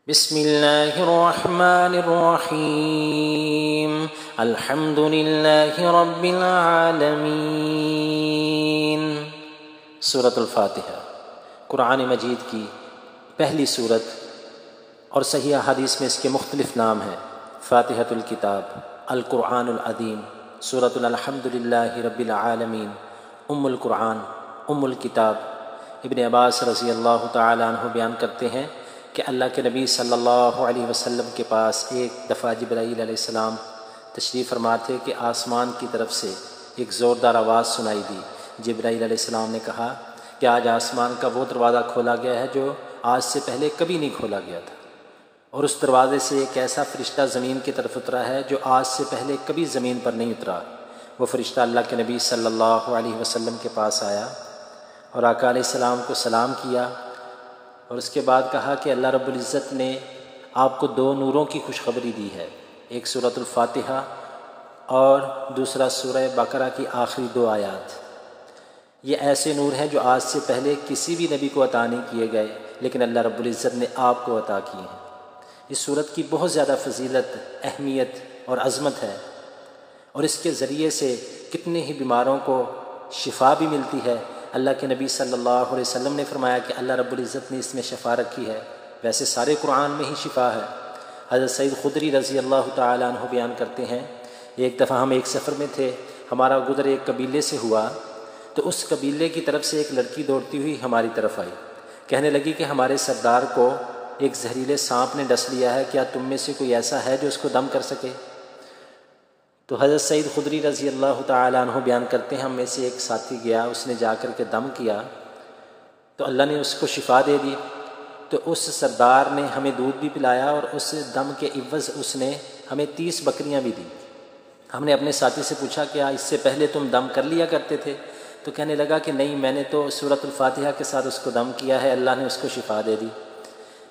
بسم اللہ الرحمن الرحیم الحمد للہ رب العالمین۔ سورۃ الفاتحہ قرآن مجید کی پہلی سورت، اور صحیح احادیث میں اس کے مختلف نام ہیں: فاتحۃ الکتاب، القرآن العظیم، سورۃ الحمد للہ رب العالمین، ام القرآن، ام الکتاب۔ ابن عباس رضی اللہ تعالی عنہ بیان کرتے ہیں کہ اللہ کے نبی صلی اللہ علیہ وسلم کے پاس ایک دفعہ جبرائیل علیہ السلام تشریف فرما تھے کہ آسمان کی طرف سے ایک زوردار آواز سنائی دی۔ جبرائیل علیہ السلام نے کہا کہ آج آسمان کا وہ دروازہ کھولا گیا ہے جو آج سے پہلے کبھی نہیں کھولا گیا تھا، اور اس دروازے سے ایک ایسا فرشتہ زمین کی طرف اترا ہے جو آج سے پہلے کبھی زمین پر نہیں اترا۔ وہ فرشتہ اللہ کے نبی صلی اللہ علیہ وسلم کے پاس آیا اور آقا علیہ السلام کو سلام کیا، اور اس کے بعد کہا کہ اللہ رب العزت نے آپ کو دو نوروں کی خوشخبری دی ہے، ایک سورۃ الفاتحہ اور دوسرا سورہ بقرہ کی آخری دو آیات۔ یہ ایسے نور ہیں جو آج سے پہلے کسی بھی نبی کو عطا نہیں کیے گئے، لیکن اللہ رب العزت نے آپ کو عطا کیے ہیں۔ اس سورت کی بہت زیادہ فضیلت، اہمیت اور عظمت ہے، اور اس کے ذریعے سے کتنے ہی بیماروں کو شفا بھی ملتی ہے۔ اللہ کے نبی صلی اللہ علیہ وسلم نے فرمایا کہ اللہ رب العزت نے اس میں شفا رکھی ہے، ویسے سارے قرآن میں ہی شفا ہے۔ حضرت سعید خدری رضی اللہ تعالی عنہ بیان کرتے ہیں، ایک دفعہ ہم ایک سفر میں تھے، ہمارا گزر ایک قبیلے سے ہوا، تو اس قبیلے کی طرف سے ایک لڑکی دوڑتی ہوئی ہماری طرف آئی، کہنے لگی کہ ہمارے سردار کو ایک زہریلے سانپ نے ڈس لیا ہے، کیا تم میں سے کوئی ایسا ہے جو اس کو دم کر سکے؟ تو حضرت سعید خدری رضی اللہ تعالی عنہ بیان کرتے ہیں، ہم میں سے ایک ساتھی گیا، اس نے جا کر کے دم کیا تو اللہ نے اس کو شفا دے دی۔ تو اس سردار نے ہمیں دودھ بھی پلایا، اور اس دم کے عوض اس نے ہمیں 30 بکریاں بھی دی۔ ہم نے اپنے ساتھی سے پوچھا کہ اس سے پہلے تم دم کر لیا کرتے تھے؟ تو کہنے لگا کہ نہیں، میں نے تو سورۃ الفاتحہ کے ساتھ اس کو دم کیا ہے، اللہ نے اس کو شفا دے دی۔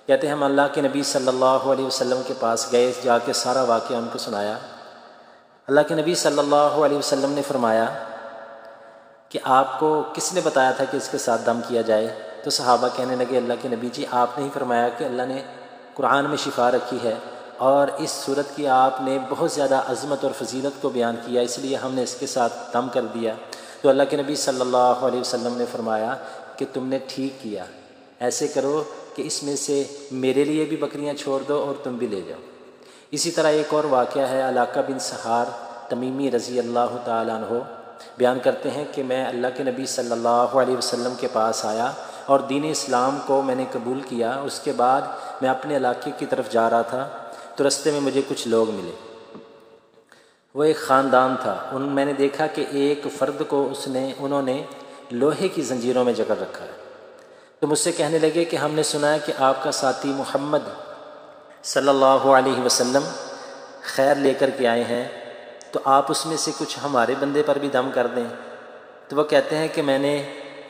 کہتے ہیں ہم اللہ کے نبی صلی اللہ علیہ وسلم کے پاس گئے، جا کے سارا واقعہ ان کو سنایا۔ اللہ کے نبی صلی اللہ علیہ وسلم نے فرمایا کہ آپ کو کس نے بتایا تھا کہ اس کے ساتھ دم کیا جائے؟ تو صحابہ کہنے لگے اللہ کے نبی جی، آپ نے ہی فرمایا کہ اللہ نے قرآن میں شفا رکھی ہے، اور اس صورت کی آپ نے بہت زیادہ عظمت اور فضیلت کو بیان کیا، اس لیے ہم نے اس کے ساتھ دم کر دیا۔ تو اللہ کے نبی صلی اللہ علیہ وسلم نے فرمایا کہ تم نے ٹھیک کیا، ایسے کرو کہ اس میں سے میرے لیے بھی بکریاں چھوڑ دو اور تم بھی لے جاؤ۔ اسی طرح ایک اور واقعہ ہے، علاقہ بن سحار تمیمی رضی اللہ تعالیٰ عنہ بیان کرتے ہیں کہ میں اللہ کے نبی صلی اللہ علیہ وسلم کے پاس آیا اور دین اسلام کو میں نے قبول کیا۔ اس کے بعد میں اپنے علاقے کی طرف جا رہا تھا تو رستے میں مجھے کچھ لوگ ملے، وہ ایک خاندان تھا۔ میں نے دیکھا کہ ایک فرد کو انہوں نے لوہے کی زنجیروں میں جکڑ رکھا ہے، تو مجھ سے کہنے لگے کہ ہم نے سنا ہے کہ آپ کا ساتھی محمد صلی اللہ علیہ وسلم خیر لے کر کے آئے ہیں، تو آپ اس میں سے کچھ ہمارے بندے پر بھی دم کر دیں۔ تو وہ کہتے ہیں کہ میں نے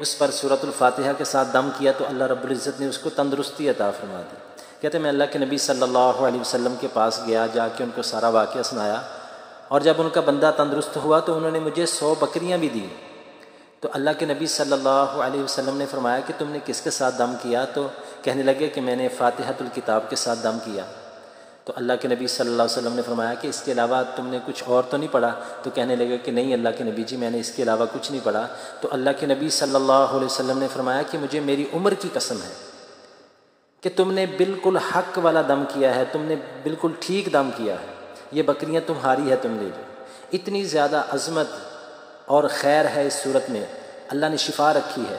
اس پر سورۃ الفاتحہ کے ساتھ دم کیا تو اللہ رب العزت نے اس کو تندرستی عطا فرما دی۔ کہتے ہیں میں اللہ کے نبی صلی اللہ علیہ وسلم کے پاس گیا، جا کے ان کو سارا واقعہ سنایا، اور جب ان کا بندہ تندرست ہوا تو انہوں نے مجھے 100 بکریاں بھی دیں۔ تو اللہ کے نبی صلی اللہ علیہ وسلم نے فرمایا کہ تم نے کس کے ساتھ دم کیا؟ تو کہنے لگے کہ میں نے فاتحۃ الکتاب کے ساتھ دم کیا۔ تو اللہ کے نبی صلی اللہ علیہ وسلم نے فرمایا کہ اس کے علاوہ تم نے کچھ اور تو نہیں پڑھا؟ تو کہنے لگے کہ نہیں اللہ کے نبی جی، میں نے اس کے علاوہ کچھ نہیں پڑھا۔ تو اللہ کے نبی صلی اللہ علیہ وسلم نے فرمایا کہ مجھے میری عمر کی قسم ہے کہ تم نے بالکل حق والا دم کیا ہے، تم نے بالکل ٹھیک دم کیا ہے، یہ بکریاں تمہاری ہے، تم لے جاؤ۔ اتنی زیادہ عظمت اور خیر ہے اس صورت میں، اللہ نے شفا رکھی ہے۔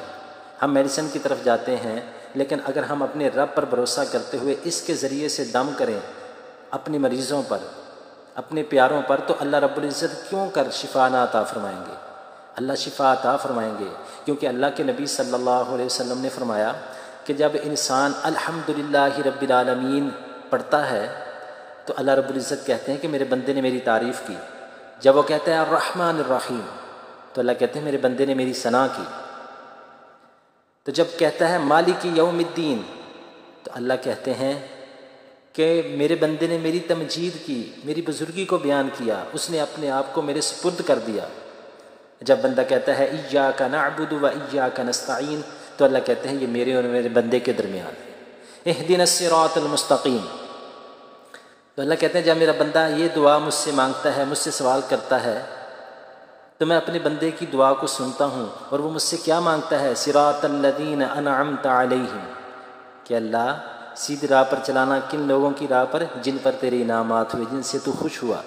ہم میڈیسن کی طرف جاتے ہیں، لیکن اگر ہم اپنے رب پر بھروسہ کرتے ہوئے اس کے ذریعے سے دم کریں اپنی مریضوں پر، اپنے پیاروں پر، تو اللہ رب العزت کیوں کر شفا نہ عطا فرمائیں گے؟ اللہ شفا عطا فرمائیں گے، کیونکہ اللہ کے نبی صلی اللہ علیہ وسلم نے فرمایا کہ جب انسان الحمدللہ رب العالمین پڑھتا ہے تو اللہ رب العزت کہتے ہیں کہ میرے بندے نے میری تعریف کی۔ جب وہ کہتا ہے الرحمن الرحیم تو اللہ کہتے ہیں میرے بندے نے میری ثنا کی۔ تو جب کہتا ہے مالک یوم الدین تو اللہ کہتے ہیں کہ میرے بندے نے میری تمجید کی، میری بزرگی کو بیان کیا، اس نے اپنے آپ کو میرے سپرد کر دیا۔ جب بندہ کہتا ہے ایاک نعبد و ایاک نستعین تو اللہ کہتے ہیں یہ میرے اور میرے بندے کے درمیان ہے۔ اہدنا الصراط المستقیم۔ تو اللہ کہتے ہیں جب میرا بندہ یہ دعا مجھ سے مانگتا ہے، مجھ سے سوال کرتا ہے، تو میں اپنے بندے کی دعا کو سنتا ہوں، اور وہ مجھ سے کیا مانگتا ہے؟ صراط الذین انعمت علیہم، کہ اللہ سیدھی راہ پر چلانا کن لوگوں کی راہ پر؟ جن پر تیرے انعامات ہوئے، جن سے تو خوش ہوا۔